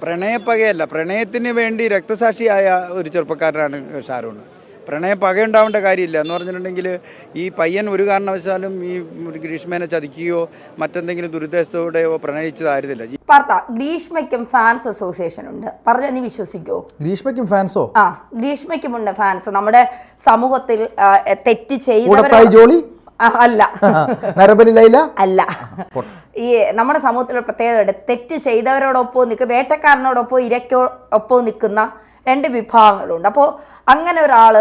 പ്രണയപ്പകയല്ല, പ്രണയത്തിന് വേണ്ടി രക്തസാക്ഷിയായ ഒരു ചെറുപ്പക്കാരനാണ് ഷാരൂൺ. പ്രണയപ്പക ഉണ്ടാവേണ്ട കാര്യമില്ല എന്ന് പറഞ്ഞിട്ടുണ്ടെങ്കിൽ ഈ പയ്യൻ ഒരു കാരണവശാലും ഈ ഗ്രീഷ്മേനെ ചതിക്കുകയോ മറ്റെന്തെങ്കിലും ദുരുദ്ദേശത്തോടെയോ പ്രണയിച്ചതായിരുന്നില്ല. ഗ്രീഷ്മയ്ക്കും ഫാൻസ് അസോസിയേഷൻ ഉണ്ട്, പറഞ്ഞാൽ നീ വിശ്വസിക്കോ? ഗ്രീഷ്മയ്ക്കും ഫാൻസോ? ഗ്രീഷ്മയ്ക്കുമുണ്ട് ഫാൻസ്. നമ്മുടെ സമൂഹത്തിൽ തെറ്റ് ജോളി അല്ല, അല്ല, ഈ നമ്മുടെ സമൂഹത്തിലെ പ്രത്യേകത തെറ്റ് ചെയ്തവരോടൊപ്പം നിൽക്കുക, വേട്ടക്കാരനോടൊപ്പം ഇരയ്ക്കൊപ്പം നിൽക്കുന്ന രണ്ട് വിഭാഗങ്ങളുണ്ട്. അപ്പോൾ അങ്ങനെ ഒരാൾ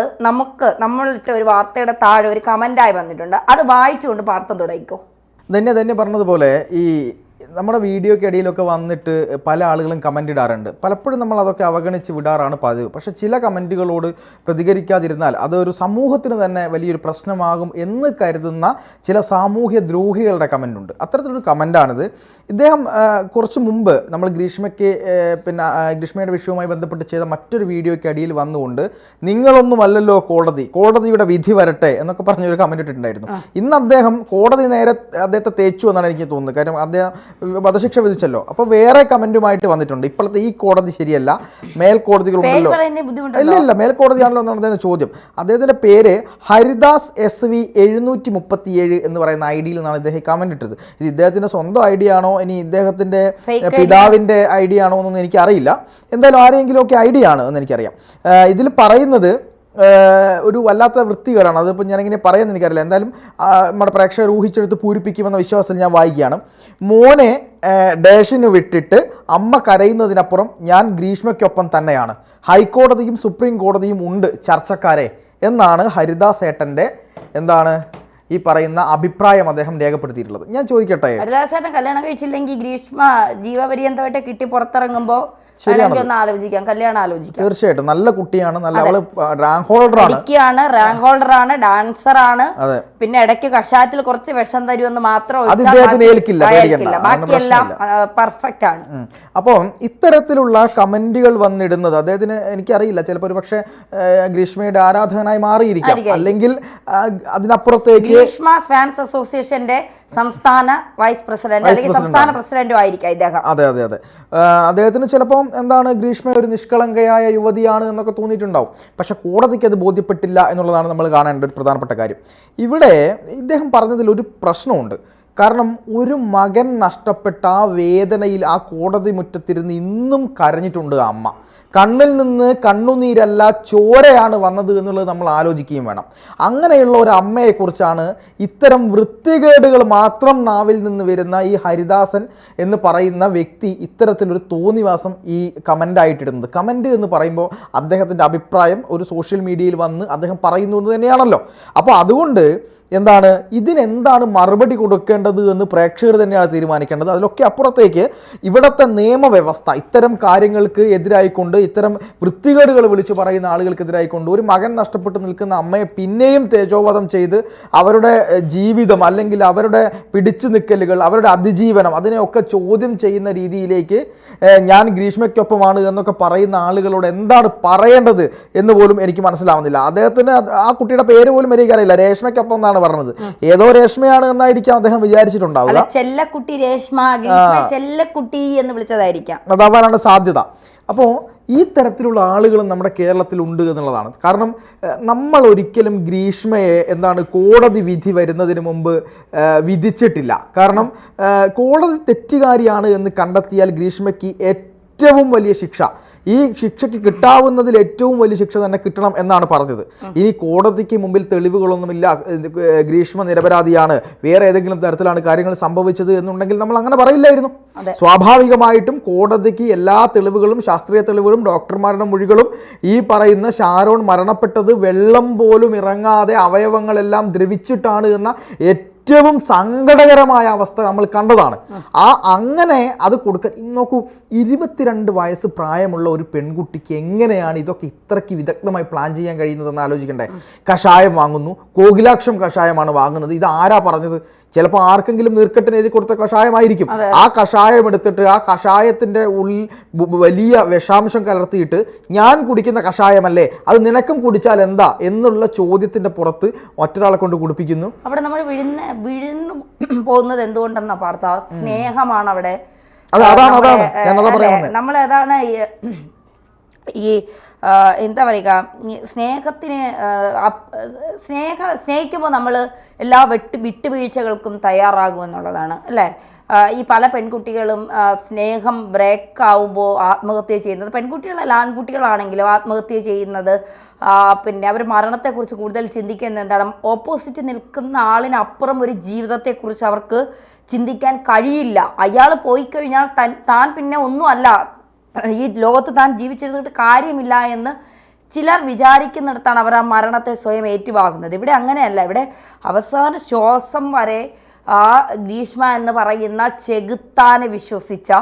നമ്മളിട്ട് ഒരു വാർത്തയുടെ താഴെ ഒരു കമൻ്റായി വന്നിട്ടുണ്ട്. അത് വായിച്ചുകൊണ്ട് പാർത്ത തുടങ്ങിക്കോ. തന്നെ പറഞ്ഞതുപോലെ ഈ നമ്മുടെ വീഡിയോയ്ക്ക് ഇടയിലൊക്കെ വന്നിട്ട് പല ആളുകളും കമൻ്റ് ഇടാറുണ്ട്. പലപ്പോഴും നമ്മൾ അതൊക്കെ അവഗണിച്ച് വിടാറാണ് പതിവ്. പക്ഷേ ചില കമൻറ്റുകളോട് പ്രതികരിക്കാതിരുന്നാൽ അതൊരു സമൂഹത്തിന് തന്നെ വലിയൊരു പ്രശ്നമാകും എന്ന് കരുതുന്ന ചില സാമൂഹ്യ ദ്രോഹികളുടെ കമൻ്റുണ്ട്. അത്തരത്തിലൊരു കമൻ്റാണിത്. ഇദ്ദേഹം കുറച്ച് മുമ്പ് നമ്മൾ ഗ്രീഷ്മയുടെ വിഷയവുമായി ബന്ധപ്പെട്ട് ചെയ്ത മറ്റൊരു വീഡിയോയ്ക്ക് അടിയിൽ വന്നുകൊണ്ട് നിങ്ങളൊന്നുമല്ലല്ലോ കോടതിയുടെ വിധി വരട്ടെ എന്നൊക്കെ പറഞ്ഞൊരു കമൻ്റ് ഇട്ടിട്ടുണ്ടായിരുന്നു. ഇന്ന് അദ്ദേഹം കോടതി നേരെ അദ്ദേഹത്തെ തേച്ചു എന്നാണ് എനിക്ക് തോന്നുന്നത്. കാര്യം അദ്ദേഹം വധശിക്ഷ വിധിച്ചല്ലോ. അപ്പോൾ വേറെ കമന്റുമായിട്ട് വന്നിട്ടുണ്ട്. ഇപ്പോഴത്തെ ഈ കോടതി ശരിയല്ല, മേൽക്കോടതികളുണ്ടല്ലോ. ഇല്ല, മേൽക്കോടതിയാണല്ലോ എന്നാണ് അദ്ദേഹത്തിന്റെ ചോദ്യം. അദ്ദേഹത്തിന്റെ പേര് ഹരിദാസ് SV 737 എന്ന് പറയുന്ന ഐഡിയിൽ നിന്നാണ് ഇദ്ദേഹം കമന്റ് ഇട്ടത്. ഇത് ഇദ്ദേഹത്തിന്റെ സ്വന്തം ഐഡിയ ആണോ ഇനി ഇദ്ദേഹത്തിന്റെ പിതാവിന്റെ ഐഡിയ ആണോ എന്നൊന്നും എനിക്കറിയില്ല. എന്തായാലും ആരെങ്കിലും ഒക്കെ ഐഡിയ ആണ് എന്ന് എനിക്കറിയാം. ഇതിൽ പറയുന്നത് ഒരു വല്ലാത്ത വൃത്തികേടാണ്. അതിപ്പോൾ ഞാനിങ്ങനെ പറയാമെന്ന് എനിക്കറിയില്ല. എന്തായാലും നമ്മുടെ പ്രേക്ഷകർ ഊഹിച്ചെടുത്ത് പൂരിപ്പിക്കുമെന്ന വിശ്വാസത്തിൽ ഞാൻ വായിക്കുകയാണ്. മോനെ ഡേഷിന് വിട്ടിട്ട് അമ്മ കരയുന്നതിനപ്പുറം ഞാൻ ഗ്രീഷ്മയ്ക്കൊപ്പം തന്നെയാണ്. ഹൈക്കോടതിയും സുപ്രീം കോടതിയും ഉണ്ട് ചർച്ചക്കാരെ എന്നാണ് ഹരിദാസ് ഏട്ടൻ്റെ ഈ പറയുന്ന അഭിപ്രായം അദ്ദേഹം രേഖപ്പെടുത്തിയിട്ടുള്ളത്. ഞാൻ ചോദിക്കട്ടെ, ഹരിദാസേട്ടൻ കല്യാണം കഴിച്ചില്ലെങ്കിൽ ഗ്രീഷ്മ ജീവപര്യന്തമായിട്ട് കിട്ടി പുറത്തിറങ്ങുമ്പോൾ കല്യാണം ആലോചിക്കാം. തീർച്ചയായിട്ടും നല്ല കുട്ടിയാണ്, നല്ല റാങ്ക് ഹോൾഡർ ആണ്, ഡാൻസർ ആണ്. പിന്നെ ഇടയ്ക്ക് കഷായത്തിൽ കുറച്ച് വിഷം തരുമെന്ന് മാത്രം ബാക്കിയെല്ലാം പെർഫെക്റ്റ് ആണ്. അപ്പോൾ ഇത്തരത്തിലുള്ള കമന്റുകൾ വന്നിടുന്നത് അദ്ദേഹത്തിന് എനിക്കറിയില്ല, ചിലപ്പോൾ ഒരു പക്ഷേ ഗ്രീഷ്മയുടെ ആരാധകനായി മാറിയിരിക്കാം, അല്ലെങ്കിൽ അതിനപ്പുറത്തേക്ക് ഗ്രീഷ്മ ഫാൻസ് അസോസിയേഷന്റെ സംസ്ഥാന വൈസ് പ്രസിഡന്റ് അല്ലെങ്കിൽ സംസ്ഥാന പ്രസിഡന്റും ആയിരിക്കും ഇദ്ദേഹം. അതെ. അദ്ദേഹത്തിന് ചിലപ്പോൾ ഗ്രീഷ്മ ഒരു നിഷ്കളങ്കയായ യുവതിയാണ് എന്നൊക്കെ തോന്നിയിട്ടുണ്ടാവും. പക്ഷെ കോടതിക്ക് അത് ബോധ്യപ്പെട്ടില്ല എന്നുള്ളതാണ് നമ്മൾ കാണേണ്ട ഒരു പ്രധാനപ്പെട്ട കാര്യം. ഇവിടെ ഇദ്ദേഹം പറഞ്ഞതിൽ ഒരു പ്രശ്നമുണ്ട്. കാരണം ഒരു മകൻ നഷ്ടപ്പെട്ട ആ വേദനയിൽ ആ കോടതി മുറ്റത്തിരുന്ന് ഇന്നും കരഞ്ഞിട്ടുണ്ട് ആ അമ്മ. കണ്ണിൽ നിന്ന് കണ്ണുനീരല്ല ചോരയാണ് വന്നത് എന്നുള്ളത് നമ്മൾ ആലോചിക്കുകയും വേണം. അങ്ങനെയുള്ള ഒരു അമ്മയെക്കുറിച്ചാണ് ഇത്തരം വൃത്തികേടുകൾ മാത്രം നാവിൽ നിന്ന് വരുന്ന ഈ ഹരിദാസൻ എന്ന് പറയുന്ന വ്യക്തി ഇത്തരത്തിലൊരു തോന്നിവാസം ഈ കമൻ്റായിട്ടിടുന്നത്. കമൻ്റ് എന്ന് പറയുമ്പോൾ അദ്ദേഹത്തിൻ്റെ അഭിപ്രായം ഒരു സോഷ്യൽ മീഡിയയിൽ വന്ന് അദ്ദേഹം പറയുന്നു എന്ന് തന്നെയാണല്ലോ. അപ്പോൾ അതുകൊണ്ട് ഇതിനെന്താണ് മറുപടി കൊടുക്കേണ്ടത് എന്ന് പ്രേക്ഷകർ തന്നെയാണ് തീരുമാനിക്കേണ്ടത്. അതിലൊക്കെ അപ്പുറത്തേക്ക് ഇവിടുത്തെ നിയമവ്യവസ്ഥ ഇത്തരം കാര്യങ്ങൾക്ക് എതിരായിക്കൊണ്ട്, ഇത്തരം വൃത്തികേടുകൾ വിളിച്ചു പറയുന്ന ആളുകൾക്കെതിരായിക്കൊണ്ട് ഒരു മകൻ നഷ്ടപ്പെട്ട് നിൽക്കുന്ന അമ്മയെ പിന്നെയും തേജോവധം ചെയ്ത് അവരുടെ ജീവിതം അല്ലെങ്കിൽ അവരുടെ പിടിച്ചു നിൽക്കലുകൾ, അവരുടെ അതിജീവനം, അതിനെയൊക്കെ ചോദ്യം ചെയ്യുന്ന രീതിയിലേക്ക് ഞാൻ ഗ്രീഷ്മയ്ക്കൊപ്പമാണ് എന്നൊക്കെ പറയുന്ന ആളുകളോട് എന്താണ് പറയേണ്ടത് എന്ന് പോലും എനിക്ക് മനസ്സിലാവുന്നില്ല. അദ്ദേഹത്തിന് ആ കുട്ടിയുടെ പേര് പോലും എനിക്കറിയില്ല. രേഷ്മയ്ക്കൊപ്പം എന്നാണ് പറഞ്ഞത്. ഏതോ രേഷ്മയാണ് എന്നായിരിക്കാം അദ്ദേഹം വിചാരിച്ചിട്ടുണ്ടാവുക. ചെല്ലക്കുട്ടി രേഷ്മ, ചെല്ലക്കുട്ടി എന്ന് വിളിച്ചതായിരിക്കാം, അതാവാനാണ് സാധ്യത. അപ്പോൾ ഈ തരത്തിലുള്ള ആളുകളും നമ്മുടെ കേരളത്തിലുണ്ട് എന്നുള്ളതാണ്. കാരണം നമ്മൾ ഒരിക്കലും ഗ്രീഷ്മയെ കോടതി വിധി വരുന്നതിന് മുമ്പ് വിധിച്ചിട്ടില്ല. കാരണം കോടതി തെറ്റുകാരിയാണ് എന്ന് കണ്ടെത്തിയാൽ ഗ്രീഷ്മയ്ക്ക് ഏറ്റവും വലിയ ശിക്ഷ, ഈ ശിക്ഷയ്ക്ക് കിട്ടാവുന്നതിൽ ഏറ്റവും വലിയ ശിക്ഷ തന്നെ കിട്ടണം എന്നാണ് പറഞ്ഞത്. ഇനി കോടതിക്ക് മുമ്പിൽ തെളിവുകളൊന്നുമില്ല, ഗ്രീഷ്മ നിരപരാധിയാണ്, വേറെ ഏതെങ്കിലും തരത്തിലാണ് കാര്യങ്ങൾ സംഭവിച്ചത് എന്നുണ്ടെങ്കിൽ നമ്മൾ അങ്ങനെ പറയില്ലായിരുന്നു. സ്വാഭാവികമായിട്ടും കോടതിക്ക് എല്ലാ തെളിവുകളും, ശാസ്ത്രീയ തെളിവുകളും, ഡോക്ടർമാരുടെ മൊഴികളും, ഈ പറയുന്ന ഷാരോൺ മരണപ്പെട്ടത് വെള്ളം പോലും ഇറങ്ങാതെ അവയവങ്ങളെല്ലാം ദ്രവിച്ചിട്ടാണ് എന്ന ഏറ്റവും സങ്കടകരമായ അവസ്ഥ നമ്മൾ കണ്ടതാണ്. അങ്ങനെ അത് കൊടുക്കാൻ നോക്കൂ, 22 വയസ്സ് പ്രായമുള്ള ഒരു പെൺകുട്ടിക്ക് എങ്ങനെയാണ് ഇതൊക്കെ ഇത്രയ്ക്ക് വിദഗ്ധമായി പ്ലാൻ ചെയ്യാൻ കഴിയുന്നതെന്ന് ആലോചിക്കണ്ടേ. കഷായം വാങ്ങുന്നു, കോകിലാക്ഷം കഷായമാണ് വാങ്ങുന്നത്. ഇത് ആരാ പറഞ്ഞത്? ചിലപ്പോൾ ആർക്കെങ്കിലും നീർക്കെട്ടിന് എഴുതി കൊടുത്ത കഷായമായിരിക്കും. ആ കഷായം എടുത്തിട്ട് ആ കഷായത്തിന്റെ ഉള്ളിൽ വലിയ വിഷാംശം കലർത്തിയിട്ട് ഞാൻ കുടിക്കുന്ന കഷായമല്ലേ, അത് നിനക്കും കുടിച്ചാൽ എന്താ എന്നുള്ള ചോദ്യത്തിന്റെ പുറത്ത് മറ്റൊരാളെ കൊണ്ട് കുടിപ്പിക്കുന്നു. അവിടെ നമ്മൾ വീഴുന്നു പോകുന്നത് എന്തുകൊണ്ടെന്നാ പാർത്ത? സ്നേഹമാണ് അവിടെ നമ്മളതാണ് ഈ എന്താ പറയുക, സ്നേഹത്തിന് സ്നേഹിക്കുമ്പോൾ നമ്മൾ എല്ലാ വിട്ടുവീഴ്ചകൾക്കും തയ്യാറാകുമെന്നുള്ളതാണ് അല്ലേ. ഈ പല പെൺകുട്ടികളും സ്നേഹം ബ്രേക്ക് ആവുമ്പോൾ ആത്മഹത്യ ചെയ്യുന്നത്, പെൺകുട്ടികളല്ല ആൺകുട്ടികളാണെങ്കിലും ആത്മഹത്യ ചെയ്യുന്നത് പിന്നെ അവർ മരണത്തെക്കുറിച്ച് കൂടുതൽ ചിന്തിക്കുന്നത് എന്താണ്, ഓപ്പോസിറ്റ് നിൽക്കുന്ന ആളിനപ്പുറം ഒരു ജീവിതത്തെക്കുറിച്ച് അവർക്ക് ചിന്തിക്കാൻ കഴിയില്ല. അയാൾ പോയി കഴിഞ്ഞാൽ താൻ പിന്നെ ഒന്നുമല്ല, ഈ ലോകത്ത് താൻ ജീവിച്ചിരുന്നിട്ട് കാര്യമില്ല എന്ന് ചിലർ വിചാരിക്കുന്നിടത്താണ് അവർ ആ മരണത്തെ സ്വയം ഏറ്റുവാങ്ങുന്നത്. ഇവിടെ അങ്ങനെയല്ല. ഇവിടെ അവസാന ശ്വാസം വരെ ആ ഗ്രീഷ്മ എന്ന് പറയുന്ന ചെകുത്താനെ വിശ്വസിച്ച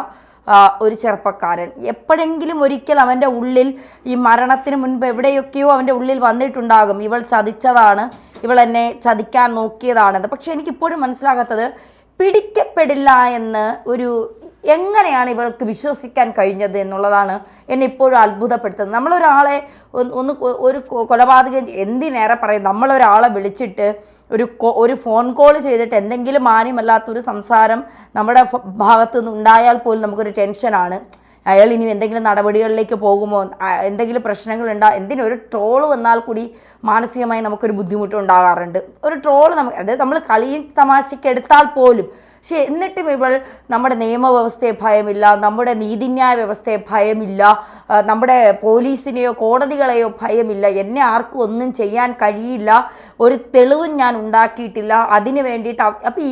ഒരു ചെറുപ്പക്കാരൻ എപ്പോഴെങ്കിലും ഒരിക്കൽ അവൻ്റെ ഉള്ളിൽ ഈ മരണത്തിന് മുൻപ് എവിടെയൊക്കെയോ അവൻ്റെ ഉള്ളിൽ വന്നിട്ടുണ്ടാകും, ഇവൾ ചതിച്ചതാണ്, ഇവൾ എന്നെ ചതിക്കാൻ നോക്കിയതാണെന്ന്. പക്ഷെ എനിക്കിപ്പോഴും മനസ്സിലാകാത്തത്, പിടിക്കപ്പെടില്ല എന്ന് എങ്ങനെയാണ് ഇവൾക്ക് വിശ്വസിക്കാൻ കഴിഞ്ഞത് എന്നുള്ളതാണ് എന്നെ ഇപ്പോഴും അത്ഭുതപ്പെടുത്തുന്നത്. നമ്മളൊരാളെ ഒരു കൊലപാതകം എന്തിനേറെ പറയും, നമ്മളൊരാളെ വിളിച്ചിട്ട് ഒരു ഫോൺ കോൾ ചെയ്തിട്ട് എന്തെങ്കിലും മാന്യമല്ലാത്തൊരു സംസാരം നമ്മുടെ ഭാഗത്തു നിന്ന് ഉണ്ടായാൽ പോലും നമുക്കൊരു ടെൻഷനാണ്. അയാൾ ഇനി എന്തെങ്കിലും നടപടികളിലേക്ക് പോകുമോ, എന്തെങ്കിലും പ്രശ്നങ്ങളുണ്ടോ, ഒരു ട്രോള് വന്നാൽ കൂടി മാനസികമായി നമുക്കൊരു ബുദ്ധിമുട്ടുണ്ടാകാറുണ്ട്. ഒരു ട്രോള് അതായത് നമ്മൾ കളിയും തമാശയ്ക്ക് എടുത്താൽ പോലും. പക്ഷേ എന്നിട്ടും ഇവൾ നമ്മുടെ നിയമവ്യവസ്ഥയെ ഭയമില്ല, നമ്മുടെ നീതിന്യായ വ്യവസ്ഥയെ ഭയമില്ല, നമ്മുടെ പോലീസിനെയോ കോടതികളെയോ ഭയമില്ല, എന്നെ ആർക്കും ഒന്നും ചെയ്യാൻ കഴിയില്ല, ഒരു തെളിവും ഞാൻ ഉണ്ടാക്കിയിട്ടില്ല, അതിന് വേണ്ടിയിട്ട്. അപ്പം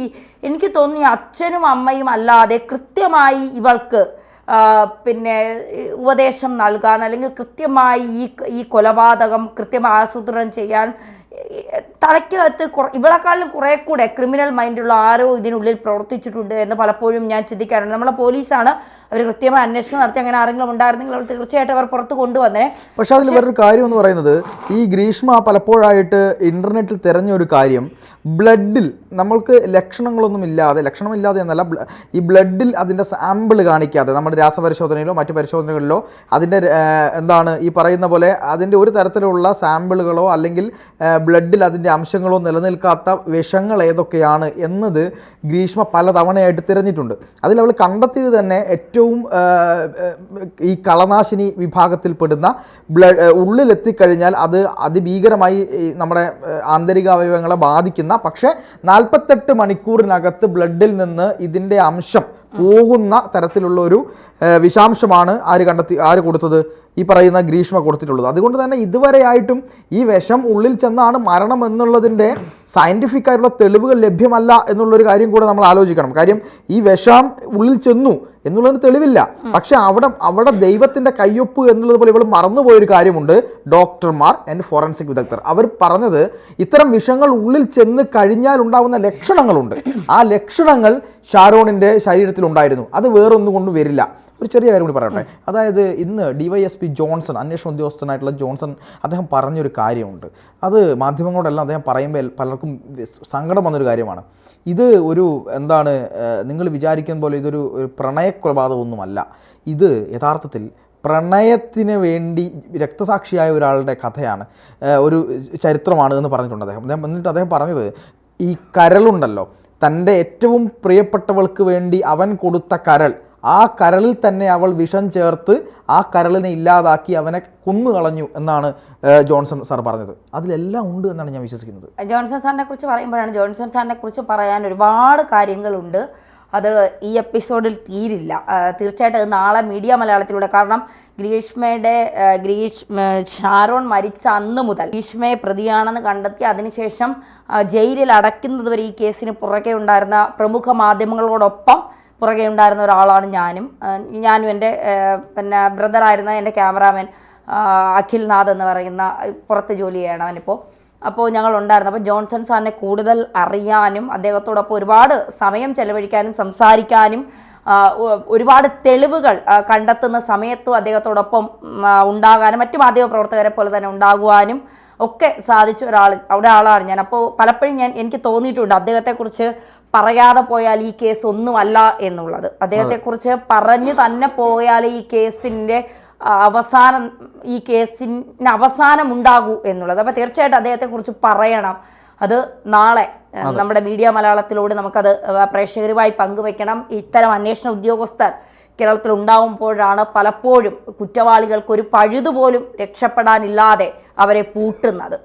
എനിക്ക് തോന്നി അച്ഛനും അമ്മയും അല്ലാതെ കൃത്യമായി ഇവൾക്ക് പിന്നെ ഉപദേശം നൽകാൻ, അല്ലെങ്കിൽ കൃത്യമായി ഈ കൊലപാതകം കൃത്യമായി ആസൂത്രണം ചെയ്യാൻ തലയ്ക്കകത്ത് ഇവളെക്കാളും കുറെ കൂടെ ക്രിമിനൽ മൈൻഡുള്ള ആരോ ഇതിനുള്ളിൽ പ്രവർത്തിച്ചിട്ടുണ്ട് എന്ന് പലപ്പോഴും ഞാൻ ചിന്തിക്കാറുണ്ട്. നമ്മളെ പോലീസാണ്, അവർ കൃത്യമായി അന്വേഷണം നടത്തി അങ്ങനെ ആരെങ്കിലും ഉണ്ടായിരുന്നെങ്കിൽ അവർ തീർച്ചയായിട്ടും അവർ പുറത്ത് കൊണ്ടുവന്നേ. പക്ഷെ അതിൽ വേറൊരു കാര്യം എന്ന് പറയുന്നത്, ഈ ഗ്രീഷ്മ പലപ്പോഴായിട്ട് ഇന്റർനെറ്റിൽ തിരഞ്ഞ ഒരു കാര്യം, ബ്ലഡിൽ നമ്മൾക്ക് ലക്ഷണമില്ലാതെ എന്നല്ല, ഈ ബ്ലഡിൽ അതിൻ്റെ സാമ്പിൾ കാണിക്കാതെ നമ്മുടെ രാസപരിശോധനയിലോ മറ്റു പരിശോധനകളിലോ അതിൻ്റെ ഈ പറയുന്ന പോലെ അതിൻ്റെ ഒരു തരത്തിലുള്ള സാമ്പിളുകളോ അല്ലെങ്കിൽ ബ്ലഡിൽ അതിൻ്റെ അംശങ്ങളോ നിലനിൽക്കാത്ത വിഷങ്ങൾ ഏതൊക്കെയാണ് എന്നത് ഗ്രീഷ്മ പലതവണയായിട്ട് തിരഞ്ഞിട്ടുണ്ട്. അതിൽ അവൾ കണ്ടെത്തിയത് തന്നെ ഏറ്റവും ഈ കളനാശിനി വിഭാഗത്തിൽപ്പെടുന്ന ഉള്ളിലെത്തിക്കഴിഞ്ഞാൽ അത് അതിഭീകരമായി നമ്മുടെ ആന്തരിക അവയവങ്ങളെ ബാധിക്കുന്ന, പക്ഷേ 48 മണിക്കൂറിനകത്ത് ബ്ലഡിൽ നിന്ന് ഇതിൻ്റെ അംശം പോകുന്ന തരത്തിലുള്ള ഒരു വിഷാംശമാണ് ആര് കൊടുത്തത്, ഈ പറയുന്ന ഗ്രീഷ്മ കൊടുത്തിട്ടുള്ളത്. അതുകൊണ്ട് തന്നെ ഇതുവരെയായിട്ടും ഈ വിഷം ഉള്ളിൽ ചെന്നാണ് മരണം എന്നുള്ളതിൻ്റെ സയൻറ്റിഫിക് ആയിട്ടുള്ള തെളിവുകൾ ലഭ്യമല്ല എന്നുള്ളൊരു കാര്യം കൂടെ നമ്മൾ ആലോചിക്കണം. കാര്യം ഈ വിഷം ഉള്ളിൽ ചെന്നു എന്നുള്ളതിന് തെളിവില്ല. പക്ഷെ അവിടെ ദൈവത്തിൻ്റെ കയ്യൊപ്പ് എന്നുള്ളത് പോലെ ഇവൾ മറന്നുപോയൊരു കാര്യമുണ്ട്. ഡോക്ടർമാർ ആൻഡ് ഫോറൻസിക് വിദഗ്ധർ അവർ പറഞ്ഞത്, ഇത്തരം വിഷങ്ങൾ ഉള്ളിൽ ചെന്ന് കഴിഞ്ഞാൽ ഉണ്ടാകുന്ന ലക്ഷണങ്ങളുണ്ട്. ആ ലക്ഷണങ്ങൾ ഷാരോണിൻ്റെ ശരീരത്തിലുണ്ടായിരുന്നു. അത് വേറൊന്നും കൊണ്ട് വരില്ല. ഒരു ചെറിയ കാര്യം കൂടി പറയട്ടെ. അതായത് ഇന്ന് DYSP ജോൺസൺ, അന്വേഷണ ഉദ്യോഗസ്ഥനായിട്ടുള്ള ജോൺസൺ, അദ്ദേഹം പറഞ്ഞൊരു കാര്യമുണ്ട്. അത് മാധ്യമങ്ങളോടെല്ലാം അദ്ദേഹം പറയുമ്പോൾ പലർക്കും സങ്കടം വന്നൊരു കാര്യമാണ്. ഇത് നിങ്ങൾ വിചാരിക്കുന്ന പോലെ ഇതൊരു പ്രണയക്കൊലപാതകമൊന്നുമല്ല. ഇത് യഥാർത്ഥത്തിൽ പ്രണയത്തിന് വേണ്ടി രക്തസാക്ഷിയായ ഒരാളുടെ കഥയാണ്, ഒരു ചരിത്രമാണ് എന്ന് പറഞ്ഞിട്ടുണ്ട് അദ്ദേഹം. എന്നിട്ട് അദ്ദേഹം പറഞ്ഞത്, ഈ കരളുണ്ടല്ലോ, തൻ്റെ ഏറ്റവും പ്രിയപ്പെട്ടവൾക്ക് വേണ്ടി അവൻ കൊടുത്ത കരൾ, ആ കരളിൽ തന്നെ അവൾ വിഷം ചേർത്ത് ആ കരളിനെ ഇല്ലാതാക്കി അവനെ കൊന്നുകളഞ്ഞു എന്നാണ് ജോൺസൺ സാർ പറഞ്ഞത്. അതിലെല്ലാം ഉണ്ട് എന്നാണ് ഞാൻ വിശ്വസിക്കുന്നത്. ജോൺസൺ സാറിനെ കുറിച്ച് പറയുമ്പോഴാണ്, ജോൺസൺ സാറിനെ കുറിച്ച് പറയാൻ ഒരുപാട് കാര്യങ്ങളുണ്ട്. അത് ഈ എപ്പിസോഡിൽ തീരില്ല. തീർച്ചയായിട്ടും അത് നാളെ മീഡിയ മലയാളത്തിലൂടെ, കാരണം ഷാരോൺ മരിച്ച അന്ന് മുതൽ ഗ്രീഷ്മയെ പ്രതിയാണെന്ന് കണ്ടെത്തി അതിനുശേഷം ജയിലിൽ അടയ്ക്കുന്നത് വരെ ഈ കേസിന് പുറകെ ഉണ്ടായിരുന്ന പ്രമുഖ മാധ്യമങ്ങളോടൊപ്പം പുറകെ ഉണ്ടായിരുന്ന ഒരാളാണ് ഞാനും എൻ്റെ ബ്രദറായിരുന്ന എൻ്റെ ക്യാമറാമാൻ അഖിൽ നാഥ് എന്ന് പറയുന്ന പുറത്ത് ജോലി ചെയ്യണം അവനിപ്പോൾ. അപ്പോൾ ഞങ്ങളുണ്ടായിരുന്നു. അപ്പോൾ ജോൺസൺ സാറിനെ കൂടുതൽ അറിയാനും അദ്ദേഹത്തോടൊപ്പം ഒരുപാട് സമയം ചെലവഴിക്കാനും സംസാരിക്കാനും ഒരുപാട് തെളിവുകൾ കണ്ടെത്തുന്ന സമയത്തും അദ്ദേഹത്തോടൊപ്പം ഉണ്ടാകാനും മറ്റു മാധ്യമപ്രവർത്തകരെ പോലെ തന്നെ ഉണ്ടാകുവാനും ഒക്കെ സാധിച്ച ഒരാളാണ് ഞാൻ. അപ്പോൾ പലപ്പോഴും എനിക്ക് തോന്നിയിട്ടുണ്ട് അദ്ദേഹത്തെക്കുറിച്ച് പറയാതെ പോയാൽ ഈ കേസ് ഒന്നുമല്ല എന്നുള്ളത്. അദ്ദേഹത്തെക്കുറിച്ച് പറഞ്ഞു തന്നെ പോയാൽ ഈ കേസിന് അവസാനം ഉണ്ടാകൂ എന്നുള്ളത്. അപ്പോൾ തീർച്ചയായിട്ടും അദ്ദേഹത്തെക്കുറിച്ച് പറയണം. അത് നാളെ നമ്മുടെ മീഡിയ മലയാളത്തിലൂടെ നമുക്കത് പ്രേക്ഷകരുമായി പങ്കുവെക്കണം. ഇത്തരം അന്വേഷണ ഉദ്യോഗസ്ഥർ കേരളത്തിൽ ഉണ്ടാവുമ്പോഴാണ് പലപ്പോഴും കുറ്റവാളികൾക്ക് ഒരു പഴുതുപോലും രക്ഷപ്പെടാനില്ലാതെ അവരെ പൂട്ടുന്നത്.